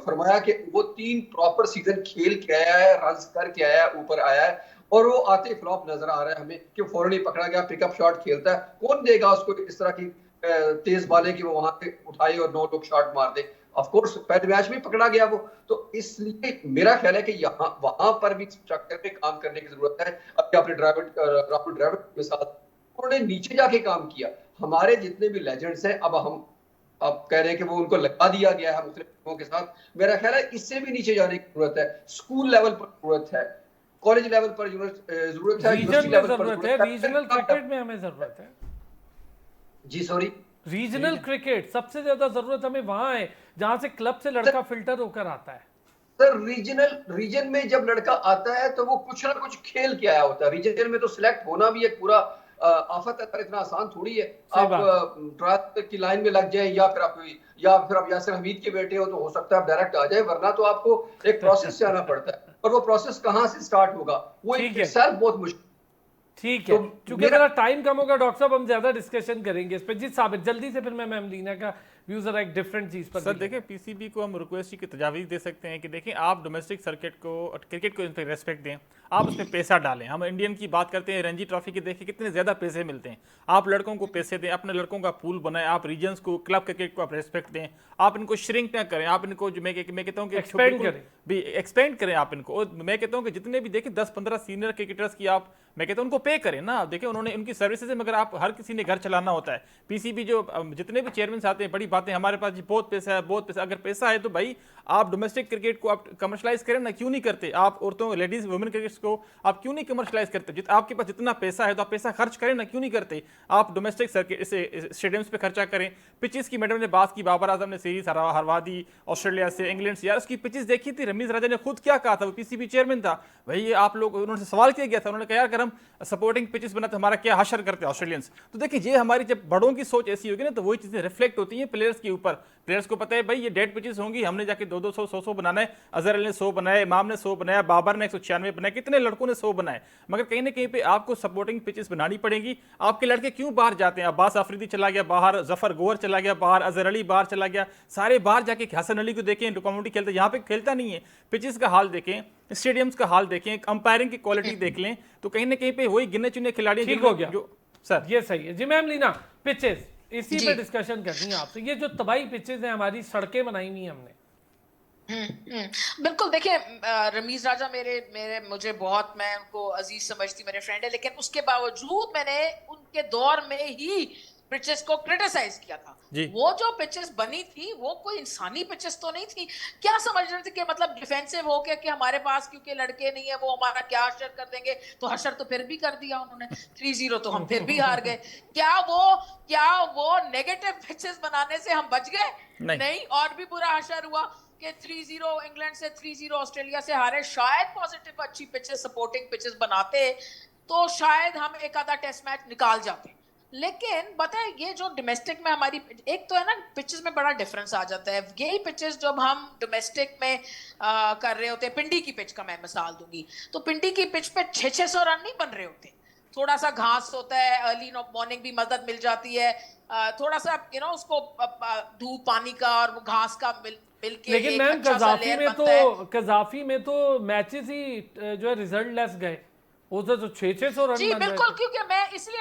फरमाया कि वो 3 प्रॉपर सीजन खेल के आया है, रन करके आया है, ऊपर आया है, और वो आते फ्लॉप नजर आ रहा है हमें कि फौरन ही पकड़ा गया, पिकअप शॉट खेलता है। कौन देगा उसको इस तरह की तेज बालें कि वो वहां पे उठाए और 9 लोग शॉट मार दे। ऑफ कोर्स पहले मैच में पकड़ा गया वो, तो इसलिए मेरा ख्याल है कि यहाँ वहां पर भी स्ट्रक्चर पे काम करने की जरूरत है। अभी आपने राहुल द्रविड़ के साथ उन्होंने नीचे जाके काम किया। हमारे जितने भी लेजेंड्स हैं, अब कह रहे हैं कि वो उनको लगा दिया गया है मुख्तलिफ लोगों के साथ। मेरा ख्याल है इससे भी नीचे जाने की जरूरत है। स्कूल लेवल पर जरूरत है, कॉलेज लेवल पर जरूरत है, यूनिवर्सिटी लेवल पर जरूरत है, रीजनल क्रिकेट में हमें जरूरत है। जी सॉरी, रीजनल क्रिकेट सबसे ज्यादा जरूरत हमें वहां है जहां से क्लब से लड़का फिल्टर होकर आता है। सर रीजन में जब लड़का आता है तो वो कुछ ना कुछ खेल के आया होता है। रीजन में तो सिलेक्ट होना भी एक पूरा आफत है, पर इतना आसान थोड़ी है। आप ड्राफ्ट की लाइन में लग जाए या फिर आप यासिर हमीद के बेटे हो तो हो सकता है आप डायरेक्ट आ जाए, वरना तो आपको एक प्रोसेस से आना पड़ता है। और वो प्रोसेस कहाँ से स्टार्ट होगा, वो एक सेल्फ बहुत मुश्किल। ठीक है, क्योंकि मेरा टाइम कम होगा डॉक्टर साहब, हम ज्यादा डिस्कशन करेंगे इस पे। जी साबिर, जल्दी से, फिर मैं मैम लीना का व्यूज जरा एक डिफरेंट चीज पर। सर देखिए, पीसीबी को हम रिक्वेस्ट की तजावीज़ दे सकते हैं कि देखिए आप डोमेस्टिक सर्किट को, क्रिकेट को रेस्पेक्ट दें, आप उसमें पैसा डालें। हम इंडियन की बात करते हैं, रणजी ट्रॉफी के देखिए कितने ज़्यादा पैसे मिलते हैं। आप लड़कों को पैसे दें, अपने लड़कों का पूल बनाएं, आप रीजन्स को, क्लब क्रिकेट को आप रेस्पेक्ट दें, आप इनको श्रिंक ना करें, आप इनको जो मैं कहता हूँ कि एक्सपेंड करें आप इनको। और मैं कहता हूँ कि जितने भी देखिए 10-15 सीनियर क्रिकेटर्स की आप, मैं कहता हूँ उनको पे करें ना। देखिए उन्होंने उनकी सर्विसेज, मगर आप हर किसी ने घर चलाना होता है। पीसीबी जो जितने भी चेयरमैन आते हैं, बड़ी बातें हमारे पास जी बहुत पैसा है, बहुत पैसा। अगर पैसा है तो भाई आप डोमेस्टिक क्रिकेट को आप कमर्शलाइज करें ना, क्यों नहीं करते? आप औरतों, लेडीज, वुमेन क्रिकेट को आप क्यों नहीं कमर्शलाइज करते? आपके पास जितना पैसा है तो आप पैसा खर्च करें ना, क्यों नहीं करते? आप डोमेस्टिक सर्किट स्टेडियम्स पे खर्चा करें। पिचेस की मैडम ने बात की, बाबर आजम ने सीरीज हरवा दी ऑस्ट्रेलिया से, इंग्लैंड से। यार उसकी पिचेस देखी थी, रमीज राजा ने खुद क्या कहा था, वो पीसीबी चेयरमैन था भाई। ये आप लोग, उन्होंने सवाल किया गया था, उन्होंने कहा यार अगर हम सपोर्टिंग पिचेस बनाते हमारा क्या हशर करते ऑस्ट्रेलियंस। तो देखिए ये हमारी जब बड़ों की सोच ऐसी होगी ना, तो वही चीजें रिफ्लेक्ट होती हैं प्लेयर्स के ऊपर। प्लेयर्स को पता है भाई ये डेड पिचेस होंगी, हमने जाके 200, 100 बनाना है। अजहर अली ने 100 बनाए, इमाम ने 100 बनाया, बाबर ने 196 बनाए, कितने लड़कों ने 100 बनाए। मगर कहीं ना कहीं पे आपको सपोर्टिंग पिचेस बनानी पड़ेगी। आपके लड़के क्यों बाहर जाते हैं? अब्बास अफरीदी चला गया बाहर, जफर गोवर चला गया बाहर, अजहर अली बाहर चला गया, सारे बाहर जाके हसन अली को देखें, कम्युनिटी खेलते, यहाँ पे खेलता नहीं है। पिचेस का हाल देखें, स्टेडियम्स का हाल देखें, अंपायरिंग की क्वालिटी देख लें, तो कहीं ना कहीं पे वही गिने चुने खिलाड़ी ठीक हो गया जो सर। ये सही है जी। मैम लीना, पिचेस इसी पे डिस्कशन करनी है आपसे। ये जो तबाही पिचेस हैं हमारी, सड़कें बनाई हुई हमने, बिल्कुल। देखिए रमीज राजा मेरे मेरे मुझे बहुत, मैं उनको अजीज समझती, मेरे फ्रेंड है, लेकिन उसके बावजूद मैंने उनके दौर में ही पिचेस को क्रिटिसाइज किया था। जी। वो जो पिचेस बनी थी वो कोई इंसानी पिचेस तो नहीं थी। क्या समझ रहे थे कि मतलब डिफेंसिव हो गया कि हमारे पास क्योंकि लड़के नहीं है वो हमारा क्या हशर कर देंगे, तो हशर तो फिर भी कर दिया उन्होंने 3-0, तो हम फिर भी हार गए। क्या वो नेगेटिव पिचेस बनाने से हम बच गए? नहीं, और भी बुरा हशर हुआ कि 3-0 इंग्लैंड से, 3-0 ऑस्ट्रेलिया से हारे। शायद पॉजिटिव अच्छी पिचेस, सपोर्टिंग पिचेस बनाते तो शायद हम एक आधा टेस्ट मैच निकाल जाते। लेकिन बताए ये जो डोमेस्टिक में हमारी, एक तो है ना पिचेस में बड़ा डिफरेंस आ जाता है। यही पिचेस जब हम डोमेस्टिक में कर रहे होते हैं, पिंडी की पिच का मैं मिसाल दूंगी, तो पिंडी की पिच पे 600 रन नहीं बन रहे होते। थोड़ा सा घास होता है, अर्ली मॉर्निंग भी मदद मिल जाती है, थोड़ा सा उसको धूप पानी का और वो घास का मिल के लेकिन एक मैम अच्छा सा लेयर बनता है। कजाफी में तो मैचेस ही जो है रिजल्ट लेस गए, उधर तो 600 रन जी बन रहे बिल्कुल, थे। क्योंकि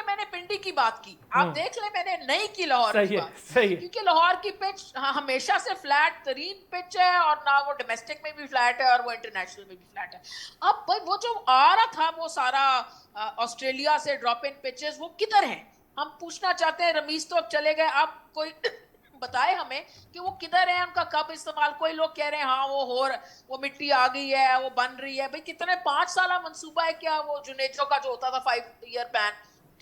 मैंने पिंडी की बात की, आप देख ले, मैंने नहीं की लाहौर सही की है, बात, सही है। क्योंकि लाहौर की पिच हमेशा से फ्लैट तरीन पिच है, और ना वो डोमेस्टिक में भी फ्लैट है और वो इंटरनेशनल में भी फ्लैट है। अब भाई वो जो आ रहा था वो सारा ऑस्ट्रेलिया से ड्रॉप इन पिचेस, वो किधर है? हम पूछना चाहते हैं। रमीज तो अब चले गए, अब कोई बताए हमें कि वो किधर है, उनका कब इस्तेमाल। कोई लोग कह रहे हैं हाँ वो मिट्टी आ गई है, वो बन रही है। भाई कितने 5 साल मंसूबा है क्या वो जुनेजो का जो होता था 5 ईयर प्लान?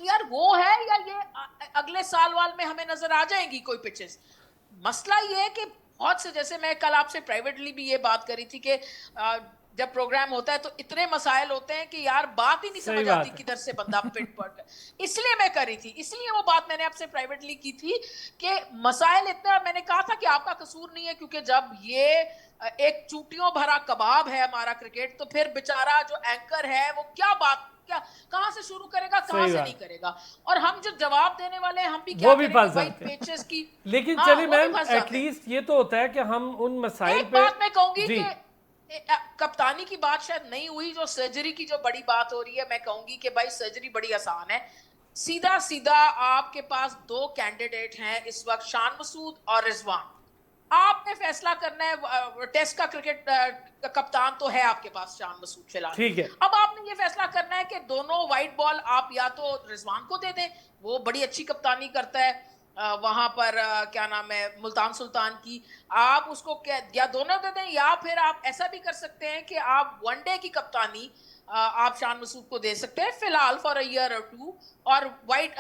तो यार वो है, या ये अगले साल वाल में हमें नजर आ जाएंगी कोई पिचेस? मसला ये है कि बहुत से, जैसे मैं कल आपसे प्राइवेटली भी ये बात करी थी कि जब प्रोग्राम होता है तो इतने मसाइल होते हैं कि यार बात ही नहीं सही समझ बात आती है। किधर से बंदा पिट पड़। इसलिए मैं करी थी, इसलिए वो बात मैंने आपसे प्राइवेटली की थी कि मसाइल इतने, और मैंने कहा था कि आपका कसूर नहीं है, क्योंकि जब ये एक चूटियों भरा कबाब है हमारा क्रिकेट, तो फिर बेचारा जो एंकर है वो क्या कहां से शुरू करेगा, कहां सही से बात। नहीं करेगा? और हम जो जवाब देने वाले हैं हम भी क्या वो भी करेंगे फंस भाई जाते हैं। पेचेस की। लेकिन हाँ, चलिए वो भी मैम, फंस जाते हैं। एटलीस्ट ये तो होता है कि हम उन मसाइल एक पे बात मैं कहूंगी जी कि कप्तानी की बात शायद नहीं हुई, जो सर्जरी की जो बड़ी बात हो रही है, मैं कहूंगी कि भाई सर्जरी बड़ी आसान है। सीधा सीधा आपके पास 2 कैंडिडेट हैं इस वक्त, शान मसूद और रिजवान। आपने फैसला करना है। टेस्ट का क्रिकेट कप्तान तो है आपके पास शान मसूद फिलहाल। ठीक है। अब आपने ये फैसला करना है कि दोनों वाइट बॉल आप या तो रिजवान को दे दें, वो बड़ी अच्छी कप्तानी करता है वहां पर, क्या नाम है, मुल्तान सुल्तान की। आप उसको या दोनों दे दें, या फिर आप ऐसा भी कर सकते हैं कि आप वनडे की कप्तानी आप शान मसूद को दे सकते हैं फिलहाल फॉर अ ईयर और 2, और वाइट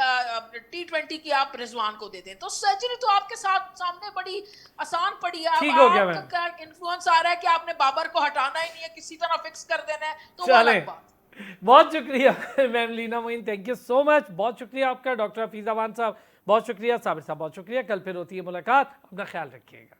T20 की आप रिजवान को दे दें। तो सर्जरी तो आपके साथ सामने बड़ी आसान पड़ी है। ठीक अब हो गया मैम। आपका इन्फ्लुएंस आ रहा है कि आपने बाबर को हटाना ही नहीं है, किसी तरह फिक्स कर देना है, तो वो चले, अलग बात। बहुत शुक्रिया ma'am Leena Moin, thank you so much. बहुत शुक्रिया आपका डॉक्टर हफीज अमान साहब, बहुत शुक्रिया साबिर साहब, बहुत शुक्रिया। कल फिर होती है मुलाकात, अपना ख्याल रखिएगा।